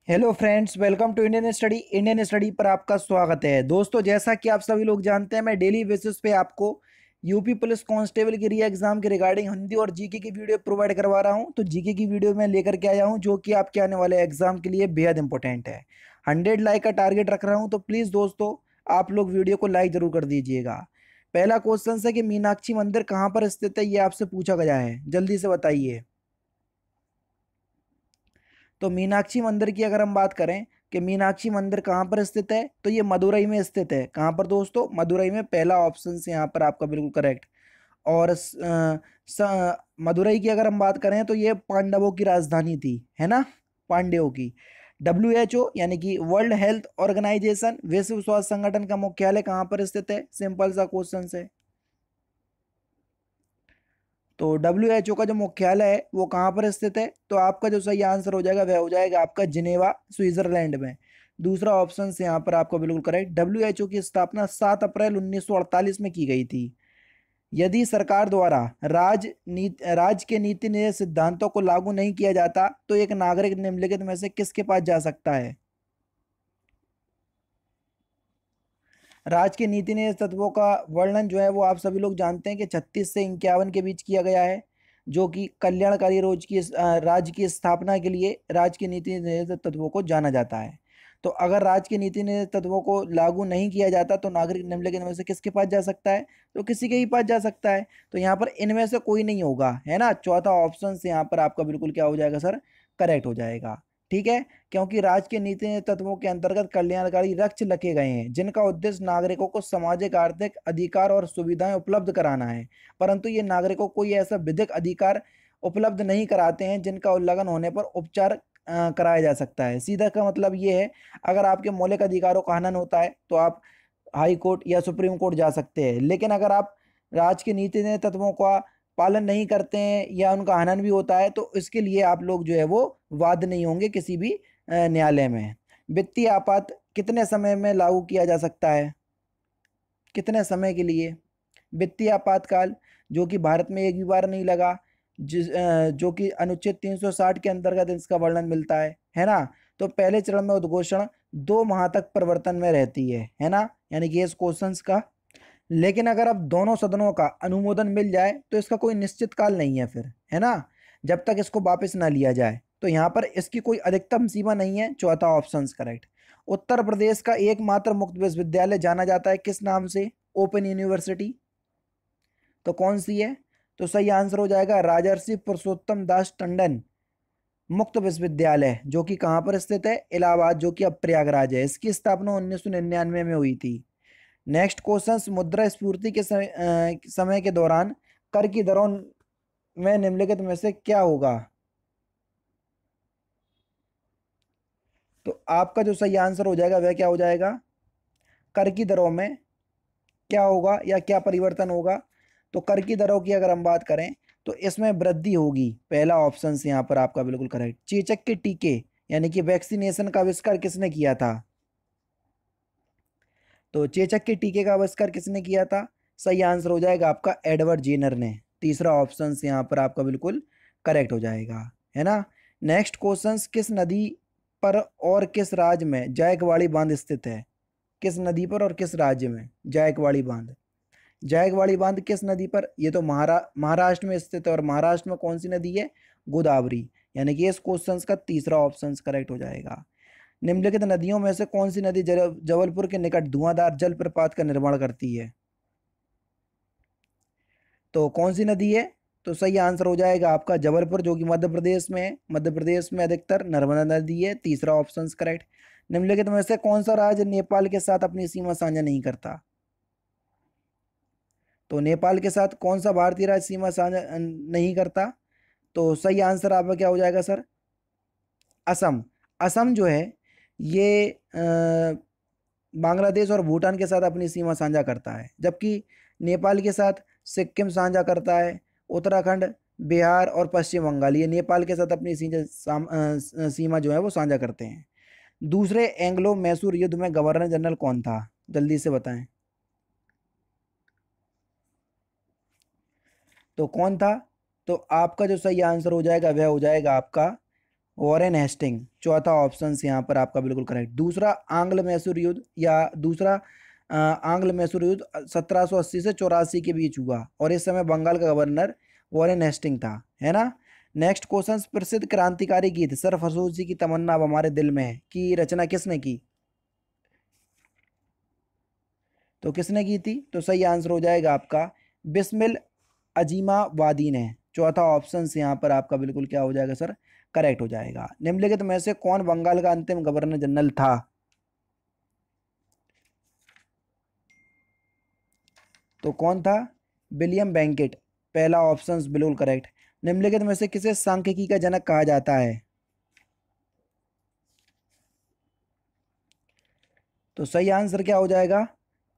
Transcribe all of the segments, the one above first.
Hello friends, welcome to Indian study पर आपका स्वागत है। दोस्तों, जैसा कि आप सभी लोग जानते हैं, मैं डेली बेसिस पे आपको यूपी पुलिस कांस्टेबल की री एग्जाम के रिगार्डिंग हिंदी और जीके की वीडियो प्रोवाइड करवा रहा हूं। तो जीके की वीडियो मैं लेकर के आया हूं जो कि आपके आने वाले एग्जाम के लिए बेहद इंपॉर्टेंट है। 100 लाइक का टारगेट रख रहा हूं, तो प्लीज़ दोस्तों आप लोग वीडियो को लाइक जरूर कर दीजिएगा। पहला क्वेश्चन है कि मीनाक्षी मंदिर कहाँ पर स्थित है, ये आपसे पूछा गया है। जल्दी से बताइए। तो मीनाक्षी मंदिर की अगर हम बात करें कि मीनाक्षी मंदिर कहाँ पर स्थित है, तो ये मदुरई में स्थित है। कहाँ पर दोस्तों? मदुरई में। पहला ऑप्शन से यहाँ पर आपका बिल्कुल करेक्ट। और मदुरई की अगर हम बात करें तो ये पांडवों की राजधानी थी, है ना, पांड्यों की। WHO यानी कि वर्ल्ड हेल्थ ऑर्गेनाइजेशन, विश्व स्वास्थ्य संगठन का मुख्यालय कहाँ पर स्थित है? सिंपल सा क्वेश्चन है। तो WHO का जो मुख्यालय है वो कहाँ पर स्थित है? तो आपका जो सही आंसर हो जाएगा वह हो जाएगा आपका जिनेवा, स्विट्जरलैंड में। दूसरा ऑप्शन से यहाँ पर आपका बिल्कुल करेक्ट। WHO की स्थापना 7 अप्रैल 1948 में की गई थी। यदि सरकार द्वारा राज्य के नीति निर्देश सिद्धांतों को लागू नहीं किया जाता तो एक नागरिक निम्नलिखित में से किसके पास जा सकता है? राज्य के नीति निर्देश तत्वों का वर्णन जो है वो आप सभी लोग जानते हैं कि 36 से 51 के बीच किया गया है, जो कि कल्याणकारी राज्य की स्थापना के लिए राज्य के नीति निर्देश तत्वों को जाना जाता है। तो अगर राज्य के नीति निर्देश तत्वों को लागू नहीं किया जाता तो नागरिक निम्नलिखित में से किसके पास जा सकता है? तो किसी के ही पास जा सकता है। तो यहाँ पर इनमें से कोई नहीं होगा, है ना। चौथा ऑप्शन से यहाँ पर आपका बिल्कुल क्या हो जाएगा सर? करेक्ट हो जाएगा। ठीक है, क्योंकि राज्य के नीति तत्वों के अंतर्गत कल्याणकारी लक्ष्य रखे गए हैं जिनका उद्देश्य नागरिकों को सामाजिक आर्थिक अधिकार और सुविधाएं उपलब्ध कराना है, परंतु ये नागरिकों को कोई ऐसा विधिक अधिकार उपलब्ध नहीं कराते हैं जिनका उल्लंघन होने पर उपचार कराया जा सकता है। सीधा का मतलब ये है, अगर आपके मौलिक अधिकारों का हनन होता है तो आप हाई कोर्ट या सुप्रीम कोर्ट जा सकते हैं, लेकिन अगर आप राज्य के नीति तत्वों का पालन नहीं करते हैं या उनका हनन भी होता है तो इसके लिए आप लोग जो है वो वाद नहीं होंगे किसी भी न्यायालय में। वित्तीय आपात कितने समय में लागू किया जा सकता है? कितने समय के लिए? वित्तीय आपातकाल, जो कि भारत में एक भी बार नहीं लगा, जो कि अनुच्छेद 360 के अंतर्गत इसका वर्णन मिलता है ना। तो पहले चरण में उद्घोषण 2 माह तक प्रवर्तन में रहती है ना, यानी कि इस क्वेश्चन का। लेकिन अगर अब दोनों सदनों का अनुमोदन मिल जाए तो इसका कोई निश्चित काल नहीं है फिर, है ना, जब तक इसको वापस ना लिया जाए। तो यहाँ पर इसकी कोई अधिकतम सीमा नहीं है। चौथा ऑप्शन करेक्ट। उत्तर प्रदेश का एकमात्र मुक्त विश्वविद्यालय जाना जाता है किस नाम से? Open university. तो कौन सी है? तो सही आंसर हो जाएगा राजर्षि पुरुषोत्तम दास टंडन मुक्त विश्वविद्यालय, जो कि कहाँ पर स्थित है? इलाहाबाद, जो कि अब प्रयागराज है। इसकी स्थापना 1999 में हुई थी। नेक्स्ट क्वेश्चन, मुद्रास्फीति के समय के दौरान कर की दरों में निम्नलिखित में से क्या होगा? तो आपका जो सही आंसर हो जाएगा वह क्या हो जाएगा? कर की दरों में क्या होगा या क्या परिवर्तन होगा? तो कर की दरों की अगर हम बात करें तो इसमें वृद्धि होगी। पहला ऑप्शन यहाँ पर आपका बिल्कुल करेक्ट। चेचक के टीके यानी कि वैक्सीनेशन का आविष्कार किसने किया था? तो चेचक के टीके का आविष्कार किसने किया था? सही आंसर हो जाएगा आपका एडवर्ड जेनर ने। तीसरा ऑप्शन यहाँ पर आपका बिल्कुल करेक्ट हो जाएगा, है ना। नेक्स्ट क्वेश्चन, किस नदी पर और किस राज्य में जायकवाड़ी बांध स्थित है? किस नदी पर और किस राज्य में जायकवाड़ी बांध? जायकवाड़ी बांध किस नदी पर? ये तो महाराष्ट्र में स्थित है। और महाराष्ट्र में कौन सी नदी है? गोदावरी। यानी कि इस क्वेश्चन का तीसरा ऑप्शन करेक्ट हो जाएगा। निम्नलिखित नदियों में से कौन सी नदी जबलपुर के निकट धुआंधार जलप्रपात का निर्माण करती है? तो कौन सी नदी है? तो सही आंसर हो जाएगा आपका जबलपुर, जो कि मध्य प्रदेश में है। मध्य प्रदेश में अधिकतर नर्मदा नदी है। तीसरा ऑप्शन करेक्ट। निम्नलिखित में से कौन सा राज्य नेपाल के साथ अपनी सीमा साझा नहीं करता? तो नेपाल के साथ कौन सा भारतीय राज्य सीमा साझा नहीं करता? तो सही आंसर आपका क्या हो जाएगा सर? असम। असम जो है ये बांग्लादेश और भूटान के साथ अपनी सीमा साझा करता है, जबकि नेपाल के साथ सिक्किम साझा करता है। उत्तराखंड, बिहार और पश्चिम बंगाल ये नेपाल के साथ अपनी सीमा जो है वो साझा करते हैं। दूसरे एंग्लो मैसूर युद्ध में गवर्नर जनरल कौन था? जल्दी से बताएं। तो कौन था? तो आपका जो सही आंसर हो जाएगा वह हो जाएगा आपका वॉरेन हेस्टिंग, चौथा ऑप्शन यहाँ पर आपका बिल्कुल करेक्ट। दूसरा आंग्ल मैसूर युद्ध या दूसरा आंग्ल मैसूर युद्ध 1780 से 84 के बीच हुआ और इस समय बंगाल का गवर्नर वॉरेन हेस्टिंग था, है ना। नेक्स्ट क्वेश्चन, प्रसिद्ध क्रांतिकारी गीत सरफरोशी की तमन्ना अब हमारे दिल में है की रचना किसने की? तो किसने की थी? तो सही आंसर हो जाएगा आपका बिस्मिल अजीमा वादी ने। चौथा ऑप्शन यहाँ पर आपका बिल्कुल क्या हो जाएगा सर? करेक्ट हो जाएगा। निम्नलिखित में से कौन बंगाल का अंतिम गवर्नर जनरल था? तो कौन था? विलियम बेंकेट, पहला ऑप्शन बिल्कुल करेक्ट। निम्नलिखित में से किसे सांख्यिकी का जनक कहा जाता है? तो सही आंसर क्या हो जाएगा?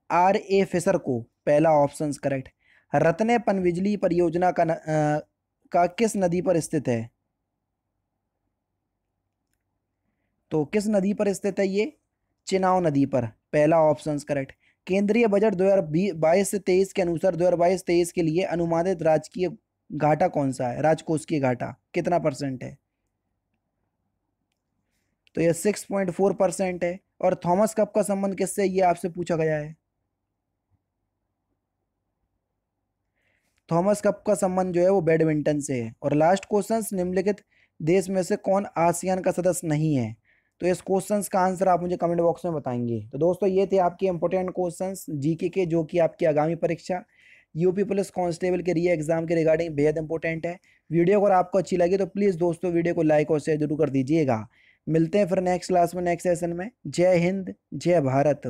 R A फिशर को, पहला ऑप्शन करेक्ट। रत्ने पनबिजली परियोजना का किस नदी पर स्थित है? तो किस नदी पर स्थित है ये? चिनाव नदी पर, पहला ऑप्शन करेक्ट। केंद्रीय बजट 2022 से 23 के अनुसार 2022-23 के लिए अनुमानित राजकीय घाटा कौन सा है? राजकोषीय घाटा कितना परसेंट है? तो ये 6.4% है। और थॉमस कप का संबंध किससे, ये आपसे पूछा गया है। थॉमस कप का संबंध जो है वो बैडमिंटन से है। और लास्ट क्वेश्चन, निम्नलिखित देश में से कौन आसियान का सदस्य नहीं है? तो इस क्वेश्चंस का आंसर आप मुझे कमेंट बॉक्स में बताएंगे। तो दोस्तों ये थे आपके इंपॉर्टेंट क्वेश्चंस जीके के, जो कि आपकी आगामी परीक्षा यूपी पुलिस कांस्टेबल के री एग्जाम के रिगार्डिंग बेहद इंपॉर्टेंट है। वीडियो अगर आपको अच्छी लगी तो प्लीज़ दोस्तों वीडियो को लाइक और शेयर जरूर कर दीजिएगा। मिलते हैं फिर नेक्स्ट क्लास में, नेक्स्ट सेशन में। जय हिंद, जय भारत।